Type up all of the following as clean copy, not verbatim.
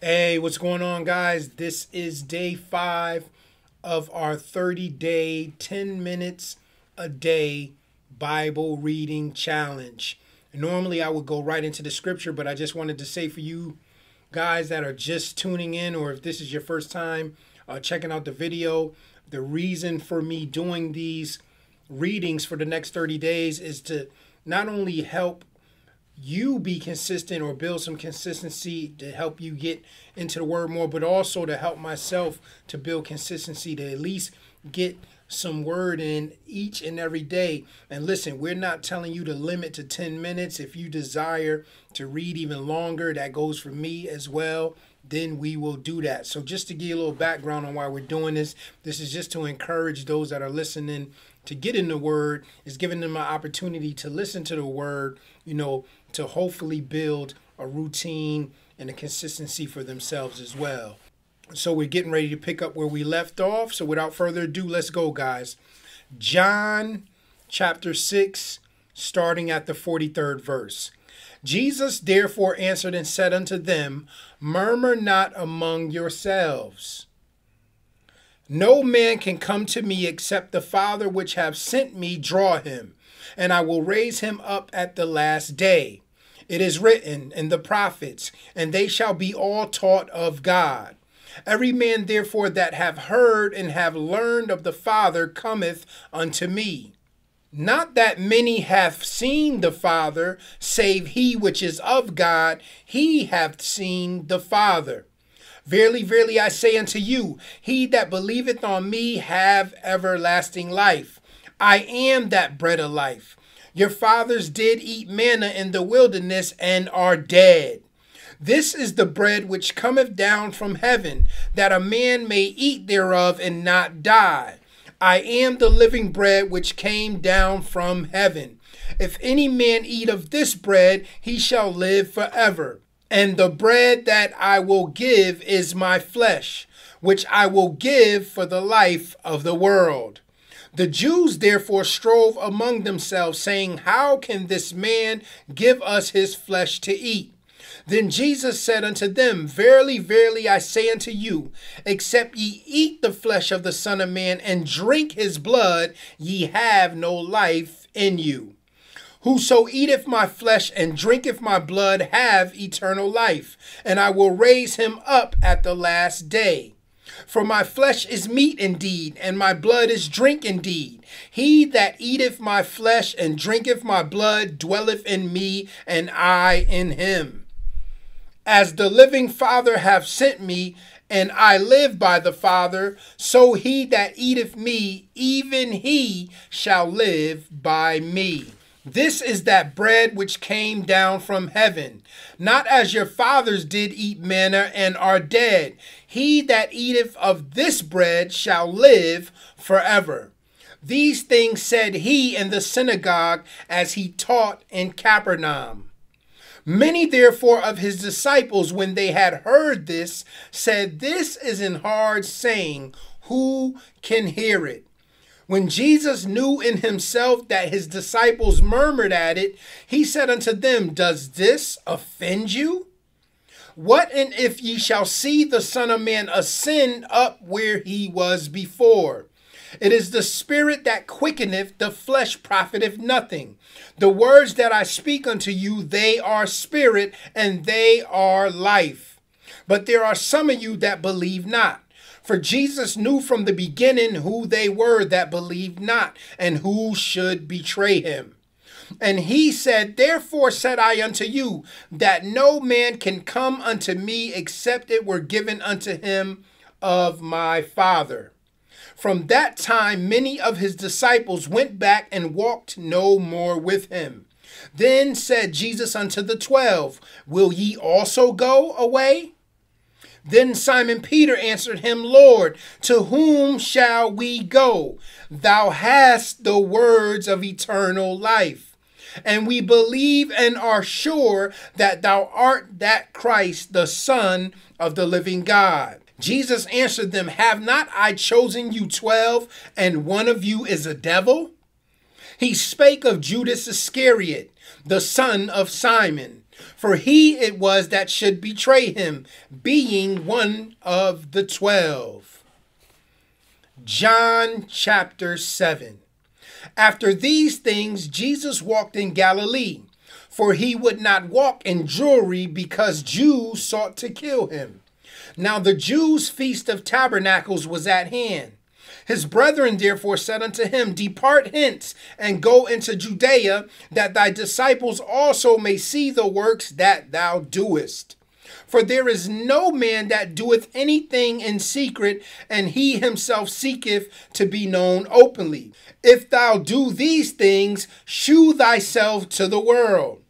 Hey, what's going on, guys? This is day 5 of our 30-day, 10 minutes a day Bible reading challenge. Normally, I would go right into the scripture, but I just wanted to say for you guys that are just tuning in, or if this is your first time checking out the video, the reason for me doing these readings for the next 30 days is to not only help you be consistent or build some consistency to help you get into the word more, but also to help myself to build consistency to at least get some word in each and every day. And listen, we're not telling you to limit to 10 minutes. If you desire to read even longer, that goes for me as well, then we will do that. So just to give you a little background on why we're doing this is just to encourage those that are listening to get in the word. Is giving them an opportunity to listen to the word, to hopefully build a routine and a consistency for themselves as well. So we're getting ready to pick up where we left off. So without further ado, let's go, guys. John chapter 6, starting at the 43rd verse. Jesus therefore answered and said unto them, Murmur not among yourselves. No man can come to me except the Father which hath sent me draw him, and I will raise him up at the last day. It is written in the prophets, and they shall be all taught of God. Every man therefore that have heard and have learned of the Father cometh unto me. Not that many hath seen the Father, save he which is of God, he hath seen the Father. Verily, verily, I say unto you, he that believeth on me have everlasting life. I am that bread of life. Your fathers did eat manna in the wilderness and are dead. This is the bread which cometh down from heaven, that a man may eat thereof and not die. I am the living bread which came down from heaven. If any man eat of this bread, he shall live forever. And the bread that I will give is my flesh, which I will give for the life of the world. The Jews therefore strove among themselves, saying, How can this man give us his flesh to eat? Then Jesus said unto them, Verily, verily, I say unto you, except ye eat the flesh of the Son of Man and drink his blood, ye have no life in you. Whoso eateth my flesh and drinketh my blood have eternal life, and I will raise him up at the last day. For my flesh is meat indeed, and my blood is drink indeed. He that eateth my flesh and drinketh my blood dwelleth in me, and I in him. As the living Father hath sent me, and I live by the Father, so he that eateth me, even he shall live by me. This is that bread which came down from heaven, not as your fathers did eat manna and are dead. He that eateth of this bread shall live forever. These things said he in the synagogue as he taught in Capernaum. Many therefore of his disciples, when they had heard this, said, This is an hard saying, who can hear it? When Jesus knew in himself that his disciples murmured at it, he said unto them, Does this offend you? What and if ye shall see the Son of Man ascend up where he was before? It is the Spirit that quickeneth, the flesh profiteth nothing. The words that I speak unto you, they are spirit, and they are life. But there are some of you that believe not. For Jesus knew from the beginning who they were that believed not, and who should betray him. And he said, Therefore said I unto you, that no man can come unto me except it were given unto him of my Father. From that time many of his disciples went back and walked no more with him. Then said Jesus unto the 12, Will ye also go away? Then Simon Peter answered him, Lord, to whom shall we go? Thou hast the words of eternal life. And we believe and are sure that thou art that Christ, the Son of the living God. Jesus answered them, Have not I chosen you 12, and one of you is a devil? He spake of Judas Iscariot, the son of Simon. For he it was that should betray him, being one of the 12. John chapter 7. After these things, Jesus walked in Galilee, for he would not walk in Jewry, because Jews sought to kill him. Now the Jews' feast of tabernacles was at hand. His brethren therefore said unto him, Depart hence, and go into Judea, that thy disciples also may see the works that thou doest. For there is no man that doeth anything in secret, and he himself seeketh to be known openly. If thou do these things, shew thyself to the world.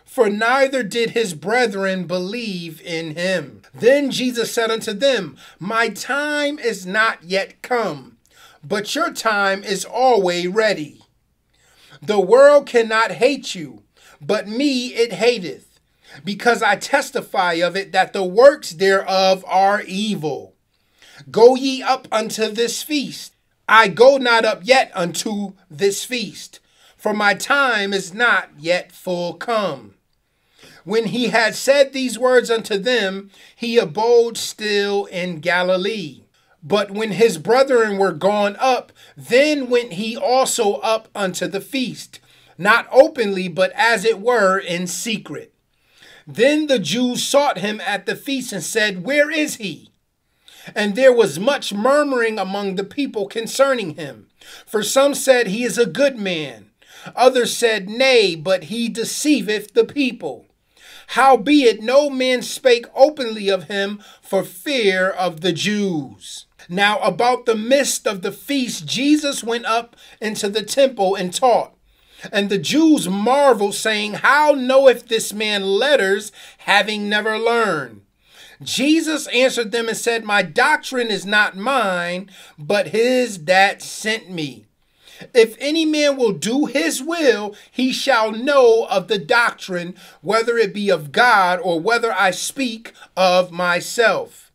For neither did his brethren believe in him. Then Jesus said unto them, My time is not yet come, but your time is always ready. The world cannot hate you, but me it hateth, because I testify of it that the works thereof are evil. Go ye up unto this feast. I go not up yet unto this feast, for my time is not yet full come. When he had said these words unto them, he abode still in Galilee. But when his brethren were gone up, then went he also up unto the feast, not openly, but as it were in secret. Then the Jews sought him at the feast and said, Where is he? And there was much murmuring among the people concerning him. For some said, He is a good man. Others said, Nay, but he deceiveth the people. Howbeit no man spake openly of him for fear of the Jews. Now about the midst of the feast, Jesus went up into the temple and taught. And the Jews marveled, saying, How knoweth this man letters, having never learned? Jesus answered them and said, My doctrine is not mine, but his that sent me. If any man will do his will, he shall know of the doctrine, whether it be of God, or whether I speak of myself.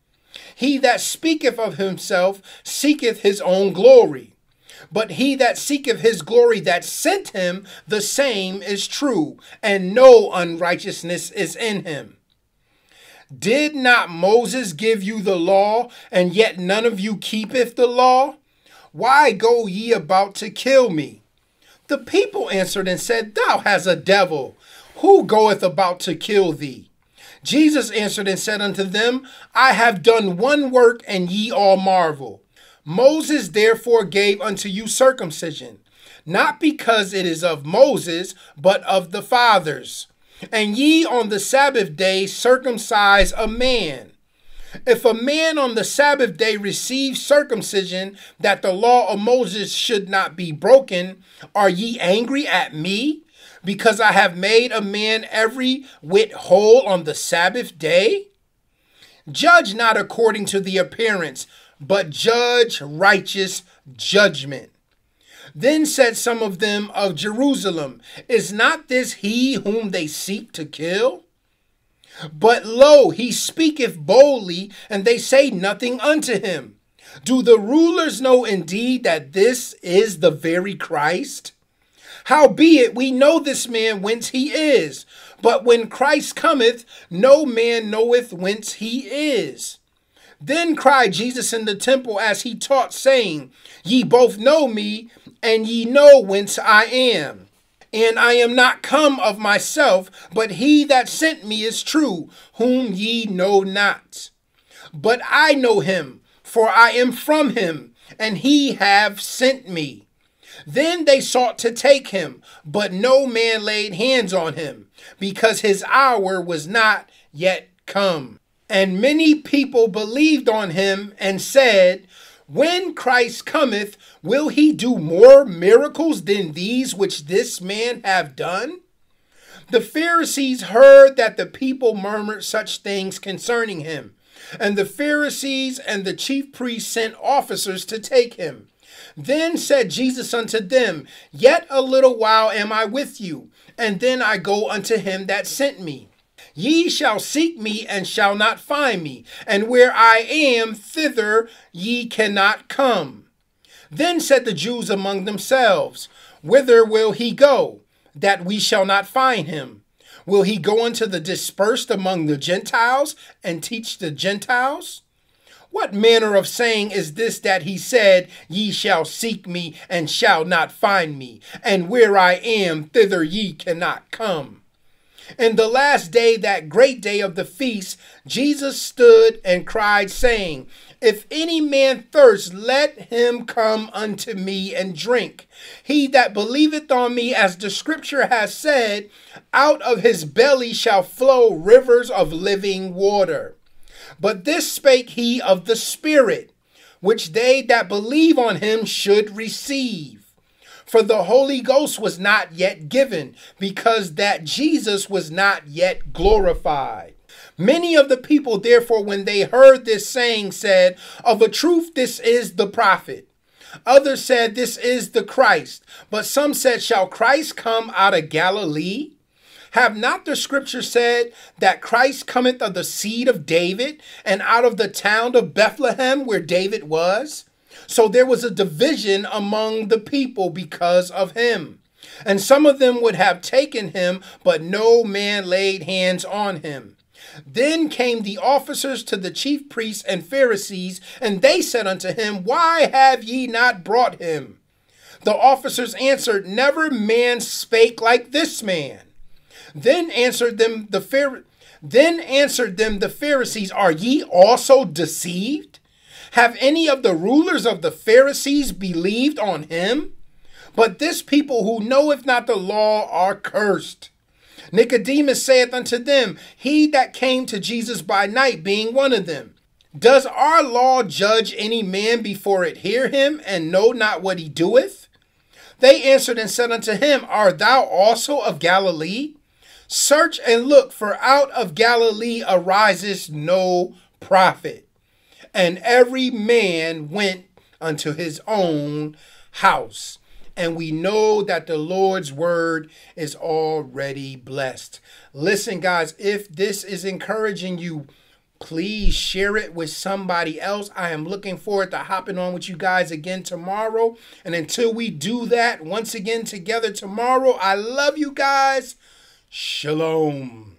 He that speaketh of himself seeketh his own glory. But he that seeketh his glory that sent him, the same is true, and no unrighteousness is in him. Did not Moses give you the law, and yet none of you keepeth the law? Why go ye about to kill me? The people answered and said, Thou hast a devil. Who goeth about to kill thee? Jesus answered and said unto them, I have done one work, and ye all marvel. Moses therefore gave unto you circumcision, not because it is of Moses, but of the fathers. And ye on the Sabbath day circumcise a man. If a man on the Sabbath day receives circumcision, that the law of Moses should not be broken, are ye angry at me, because I have made a man every whit whole on the Sabbath day? Judge not according to the appearance, but judge righteous judgment. Then said some of them of Jerusalem, Is not this he whom they seek to kill? But lo, he speaketh boldly, and they say nothing unto him. Do the rulers know indeed that this is the very Christ? Howbeit we know this man whence he is, but when Christ cometh, no man knoweth whence he is. Then cried Jesus in the temple as he taught, saying, Ye both know me, and ye know whence I am. And I am not come of myself, but he that sent me is true, whom ye know not. But I know him, for I am from him, and he have sent me. Then they sought to take him, but no man laid hands on him, because his hour was not yet come. And many people believed on him and said, When Christ cometh, will he do more miracles than these which this man have done? The Pharisees heard that the people murmured such things concerning him. And the Pharisees and the chief priests sent officers to take him. Then said Jesus unto them, Yet a little while am I with you, and then I go unto him that sent me. Ye shall seek me and shall not find me, and where I am, thither ye cannot come. Then said the Jews among themselves, Whither will he go, that we shall not find him? Will he go into the dispersed among the Gentiles and teach the Gentiles? What manner of saying is this that he said, ye shall seek me and shall not find me, and where I am, thither ye cannot come? In the last day, that great day of the feast, Jesus stood and cried, saying, if any man thirst, let him come unto me and drink. He that believeth on me, as the scripture has said, out of his belly shall flow rivers of living water. But this spake he of the Spirit, which they that believe on him should receive. For the Holy Ghost was not yet given, because that Jesus was not yet glorified. Many of the people, therefore, when they heard this saying, said, of a truth, this is the prophet. Others said, this is the Christ. But some said, shall Christ come out of Galilee? Have not the scripture said that Christ cometh of the seed of David, and out of the town of Bethlehem where David was? So there was a division among the people because of him. And some of them would have taken him, but no man laid hands on him. Then came the officers to the chief priests and Pharisees, and they said unto him, why have ye not brought him? The officers answered, never man spake like this man. Then answered them the Pharisees, are ye also deceived? Have any of the rulers of the Pharisees believed on him? But this people who knoweth not the law are cursed. Nicodemus saith unto them, he that came to Jesus by night, being one of them, does our law judge any man before it hear him, and know not what he doeth? They answered and said unto him, art thou also of Galilee? Search and look, for out of Galilee arises no prophet. And every man went unto his own house. And we know that the Lord's word is already blessed. Listen, guys, if this is encouraging you, please share it with somebody else. I am looking forward to hopping on with you guys again tomorrow. And until we do that once again together tomorrow, I love you guys. Shalom.